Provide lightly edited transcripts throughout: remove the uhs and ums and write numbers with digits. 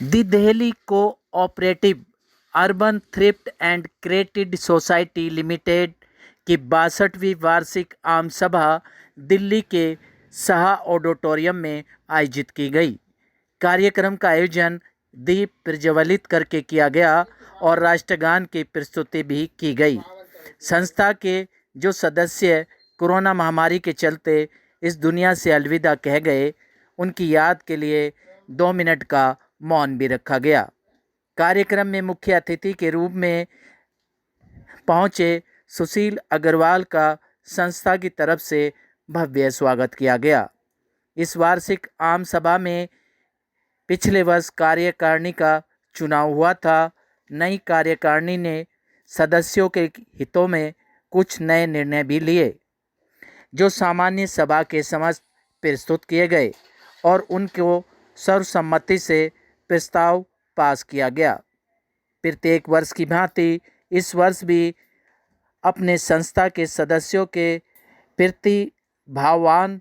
The Delhi cooperative urban thrift and credit society limited की 62वीं वार्षिक आम सभा दिल्ली के शाह ऑडिटोरियम में आयोजित की गई। कार्यक्रम का आयोजन दीप प्रज्वलित करके किया गया और राष्ट्रगान की प्रस्तुति भी की गई। संस्था के जो सदस्य कोरोना महामारी के चलते इस दुनिया से अलविदा कह गए, उनकी याद के लिए 2 मिनट का मौन भी रखा गया। कार्यक्रम में मुख्य अतिथि के रूप में पहुंचे सुशील अग्रवाल का संस्था की तरफ से भव्य स्वागत किया गया। इस वार्षिक आम सभा में पिछले वर्ष कार्यकारिणी का चुनाव हुआ था। नई कार्यकारिणी ने सदस्यों के हितों में कुछ नए निर्णय भी लिए, जो सामान्य सभा के समक्ष प्रस्तुत किए गए और उनको सर्वसम्मति से प्रस्ताव पास किया गया। प्रत्येक वर्ष की भांति इस वर्ष भी अपने संस्था के सदस्यों के प्रतिभावान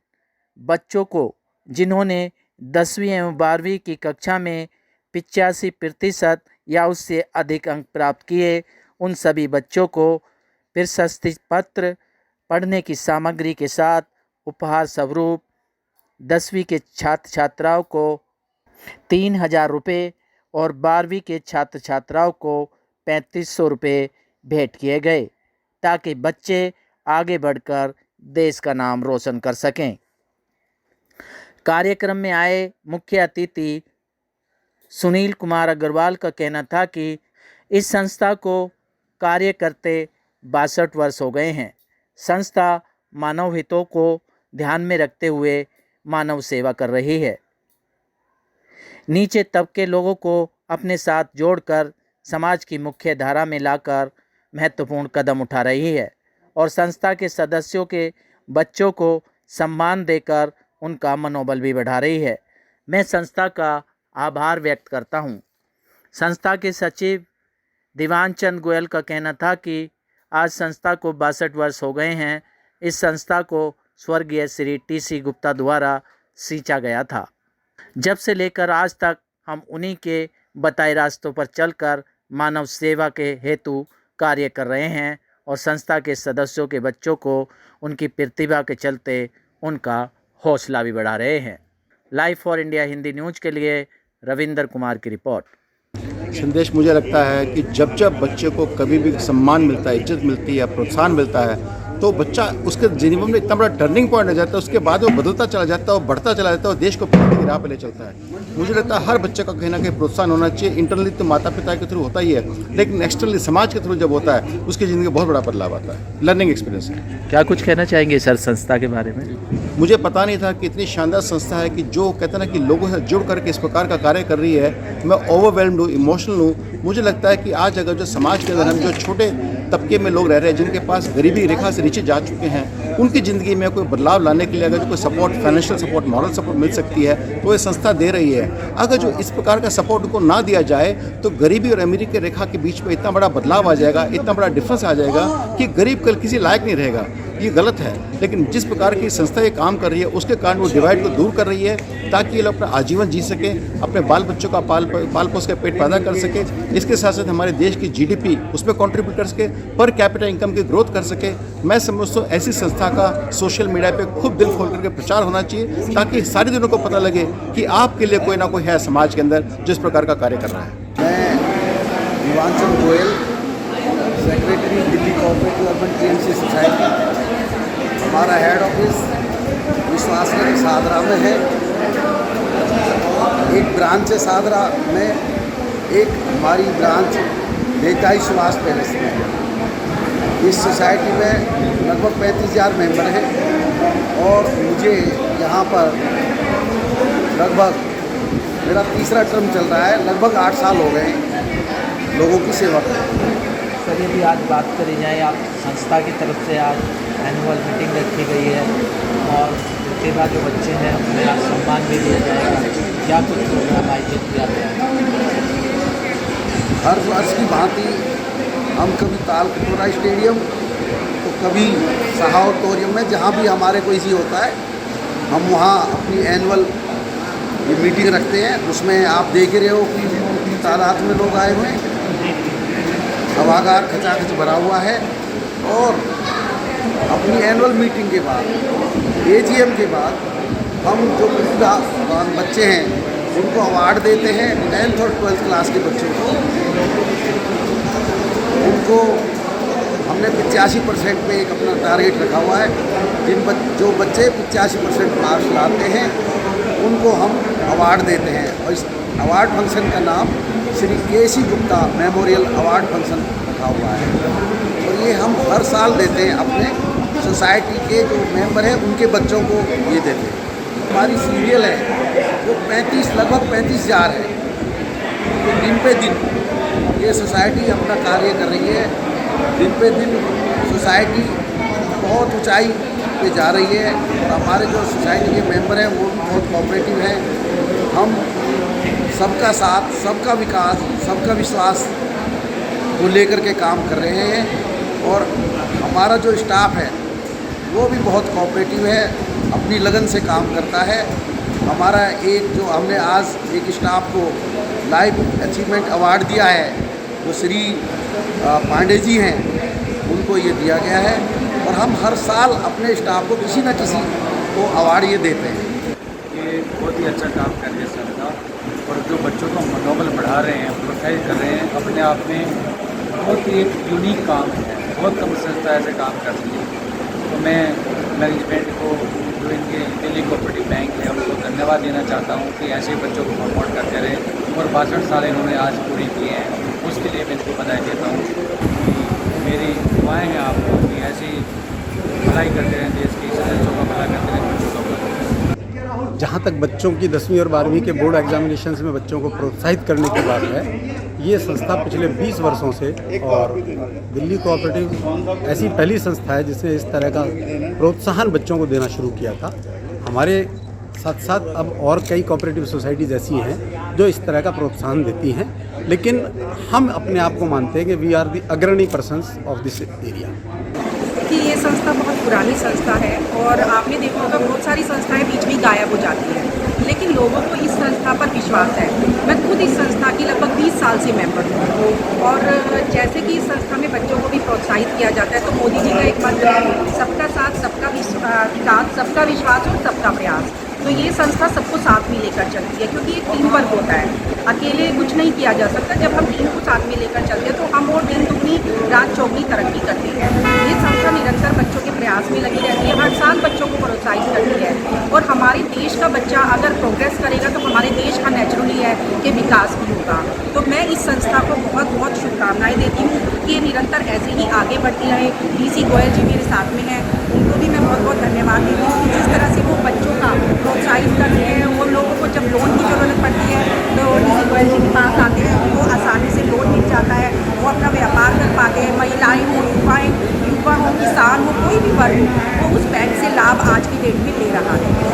बच्चों को, जिन्होंने 10वीं एवं 12वीं की कक्षा में 85% या उससे अधिक अंक प्राप्त किए, उन सभी बच्चों को प्रशस्ति पत्र, पढ़ने की सामग्री के साथ उपहार स्वरूप 10वीं के छात्र छात्राओं को 3,000 रुपये और 12वीं के छात्र छात्राओं को 3,500 रुपये भेंट किए गए, ताकि बच्चे आगे बढ़कर देश का नाम रोशन कर सकें। कार्यक्रम में आए मुख्य अतिथि सुनील कुमार अग्रवाल का कहना था कि इस संस्था को कार्य करते 62 वर्ष हो गए हैं। संस्था मानव हितों को ध्यान में रखते हुए मानव सेवा कर रही है। नीचे तबके लोगों को अपने साथ जोड़कर समाज की मुख्य धारा में लाकर महत्वपूर्ण कदम उठा रही है और संस्था के सदस्यों के बच्चों को सम्मान देकर उनका मनोबल भी बढ़ा रही है। मैं संस्था का आभार व्यक्त करता हूं। संस्था के सचिव दीवान चंद गोयल का कहना था कि आज संस्था को 62 वर्ष हो गए हैं। इस संस्था को स्वर्गीय श्री टी.सी. गुप्ता द्वारा सींचा गया था। जब से लेकर आज तक हम उन्हीं के बताए रास्तों पर चलकर मानव सेवा के हेतु कार्य कर रहे हैं और संस्था के सदस्यों के बच्चों को उनकी प्रतिभा के चलते उनका हौसला भी बढ़ा रहे हैं। Live for India Hindi news के लिए रविंदर कुमार की रिपोर्ट। संदेश मुझे लगता है कि जब जब बच्चे को कभी भी सम्मान मिलता है, इज्जत मिलती है या प्रोत्साहन मिलता है, तो बच्चा उसके जीवन में इतना बड़ा टर्निंग पॉइंट आ जाता है। उसके बाद वो बदलता चला जाता है और बढ़ता चला जाता है और देश को प्रगति की राह पर ले चलता है। मुझे लगता है हर बच्चे का कहीं ना कहीं प्रोत्साहन होना चाहिए। इंटरनली तो माता पिता के थ्रू होता ही है, लेकिन एक्सटर्नली समाज के थ्रू जब होता है, उसकी ज़िंदगी में बहुत बड़ा बदलाव आता है। लर्निंग एक्सपीरियंस है। क्या कुछ कहना चाहेंगे सर संस्था के बारे में? मुझे पता नहीं था कि इतनी शानदार संस्था है कि जो कहते हैं ना कि लोगों से जुड़ करके इस प्रकार का कार्य कर रही है। मैं ओवरवेल्म्ड हूँ, इमोशनल हूँ। मुझे लगता है कि आज अगर जो समाज के अंदर हम जो छोटे तबके में लोग रह रहे हैं, जिनके पास गरीबी रेखा से नीचे जा चुके हैं, उनकी ज़िंदगी में कोई बदलाव लाने के लिए अगर जो कोई support, financial support, moral support मिल सकती है, तो ये संस्था दे रही है। अगर जो इस प्रकार का सपोर्ट उनको ना दिया जाए, तो गरीबी और अमीरी की रेखा के बीच में इतना बड़ा बदलाव आ जाएगा, इतना बड़ा डिफरेंस आ जाएगा कि गरीब कल किसी लायक नहीं रहेगा। ये गलत है। लेकिन जिस प्रकार की संस्था ये काम कर रही है, उसके कारण वो डिवाइड को दूर कर रही है, ताकि ये लोग अपना आजीवन जी सके, अपने बाल बच्चों का पाल पोस के पेट पैदा कर सके। इसके साथ साथ हमारे देश की जीडीपी उसमें कंट्रीब्यूट कर सके, पर कैपिटा इनकम की ग्रोथ कर सके। मैं समझता हूँ ऐसी संस्था का सोशल मीडिया पे खूब दिल खोल करके प्रचार होना चाहिए, ताकि सारी दुनिया को पता लगे कि आपके लिए कोई ना कोई है समाज के अंदर जिस प्रकार का कार्य कर रहा है। मैं Diwan Chand Goyal, secretary Delhi cooperative urban trade society. हमारा हेड ऑफिस विश्वासनगर सादरा में है। एक ब्रांच है सादरा में, एक हमारी ब्रांच देवताई सुभाष पैलेस में है। इस सोसाइटी में लगभग 35,000 मेंबर हैं और मुझे यहाँ पर लगभग मेरा तीसरा टर्म चल रहा है। लगभग 8 साल हो गए लोगों की सेवा करते। सर यदि आज बात करी जाए, आप संस्था की तरफ से आज एनुअल मीटिंग रखी गई है और प्रतिभा जो बच्चे हैं उन्हें आज सम्मान भी दिया जाएगा, क्या कुछ प्रोग्राम आयोजित किया गया है? हर वर्ष की भांति हम कभी तालकटोरा स्टेडियम तो कभी शाह ऑडिटोरियम में, जहाँ भी हमारे कोई सी होता है, हम वहाँ अपनी एनुअल ये मीटिंग रखते हैं। उसमें आप देख ही रहे हो कि तादाद में लोग आए हुए हैं, सभागार खचाखच भरा हुआ है। और अपनी एनुअल मीटिंग के बाद, AGM के बाद, हम जो प्रतिभावान बच्चे हैं उनको अवार्ड देते हैं। 10th और 12th क्लास के बच्चों को उनको हमने 85% पे एक अपना टारगेट रखा हुआ है। जो बच्चे 85% मार्क्स लाते हैं उनको हम अवार्ड देते हैं। और इस अवार्ड फंक्शन का नाम Shri KC Gupta memorial award function रखा हुआ है। और ये हम हर साल देते हैं अपने सोसाइटी के जो मेंबर हैं उनके बच्चों को ये देते हैं। हमारी सीरियल है वो लगभग 35,000 है। तो दिन पे दिन ये सोसाइटी अपना कार्य कर रही है। दिन पे दिन सोसाइटी बहुत ऊंचाई पे जा रही है। और हमारे जो सोसाइटी के मेंबर हैं वो बहुत कोऑपरेटिव हैं। हम सबका साथ, सबका विकास, सबका विश्वास को लेकर के काम कर रहे हैं। और हमारा जो स्टाफ है वो भी बहुत कोऑपरेटिव है, अपनी लगन से काम करता है। हमारा एक जो हमने आज एक स्टाफ को लाइफ अचीवमेंट अवार्ड दिया है, वो श्री पांडे जी हैं, उनको ये दिया गया है। और हम हर साल अपने स्टाफ को किसी न किसी को अवार्ड ये देते हैं। ये बहुत ही अच्छा काम कर रहे हैं संस्था, और जो बच्चों को मनोबल बढ़ा रहे हैं, प्रोत्साहित कर रहे हैं, अपने आप में बहुत ही एक यूनिक काम है। बहुत कम संस्था ऐसे काम करती है। तो मैं मैनेजमेंट को, जो इनके दिल्ली कोऑपरेटिव बैंक है, उनको धन्यवाद देना चाहता हूँ कि ऐसे बच्चों को प्रमोट करते रहें। और 62 साल इन्होंने आज पूरी किए हैं, उसके लिए मैं इनको बधाई देता हूँ। कि मेरी दुआएँ हैं आपको कि ऐसी भलाई करते रहें, देश के सदस्यों का भला करते रहें, बच्चों का भला। जहाँ तक बच्चों की 10वीं और 12वीं के बोर्ड एग्जामिनेशंस में बच्चों को प्रोत्साहित करने की बात है, ये संस्था पिछले 20 वर्षों से, और दिल्ली कोऑपरेटिव ऐसी पहली संस्था है जिसने इस तरह का प्रोत्साहन बच्चों को देना शुरू किया था। हमारे साथ साथ अब और कई कोऑपरेटिव सोसाइटीज़ ऐसी हैं जो इस तरह का प्रोत्साहन देती हैं, लेकिन हम अपने आप को मानते हैं कि वी आर दी अग्रणी पर्सन्स ऑफ दिस एरिया। कि ये संस्था बहुत पुरानी संस्था है और आपने देखा होगा बहुत सारी संस्थाएं बीच में गायब हो जाती हैं, लेकिन लोगों को इस संस्था पर विश्वास है। मैं खुद इस संस्था की लगभग 20 साल से मेंबर हूँ। और जैसे कि इस संस्था में बच्चों को भी प्रोत्साहित किया जाता है, तो मोदी जी का एक मंत्र है, सबका साथ, सबका विकास, सबका विश्वास और सबका प्रयास। तो ये संस्था सबको साथ में लेकर चलती है, क्योंकि एक टीम वर्क होता है। अकेले कुछ नहीं किया जा सकता। जब हम टीम को साथ में लेकर चलते हैं तो हम और दिन दुगनी रात चौगनी तरक्की करते हैं। ये संस्था निरंतर बच्चों के प्रयास में लगी रहती है, हर साल बच्चों को प्रोत्साहित करती है। और हमारे देश का बच्चा अगर प्रोग्रेस करेगा तो हमारे देश का नेचुरली है कि विकास भी होगा। तो मैं इस संस्था को बहुत बहुत शुभकामनाएँ देती हूँ कि ये निरंतर ऐसे ही आगे बढ़ती रहे। DC गोयल जी मेरे साथ में हैं, उनको भी मैं बहुत बहुत धन्यवाद देती हूँ। जिस तरह से वो बच्चों का प्रोत्साहित करते हैं, वो लोगों को जब लोन की ज़रूरत पड़ती है तो DC गोयल जी के पास आते हैं, उनको आसानी से लोन मिल जाता है, वो अपना व्यापार कर पाते हैं। महिलाएं हों, युवा हों, किसान हो, कोई भी वर्ग हो, वो उस बैंक से लाभ आज की डेट में ले रहा है।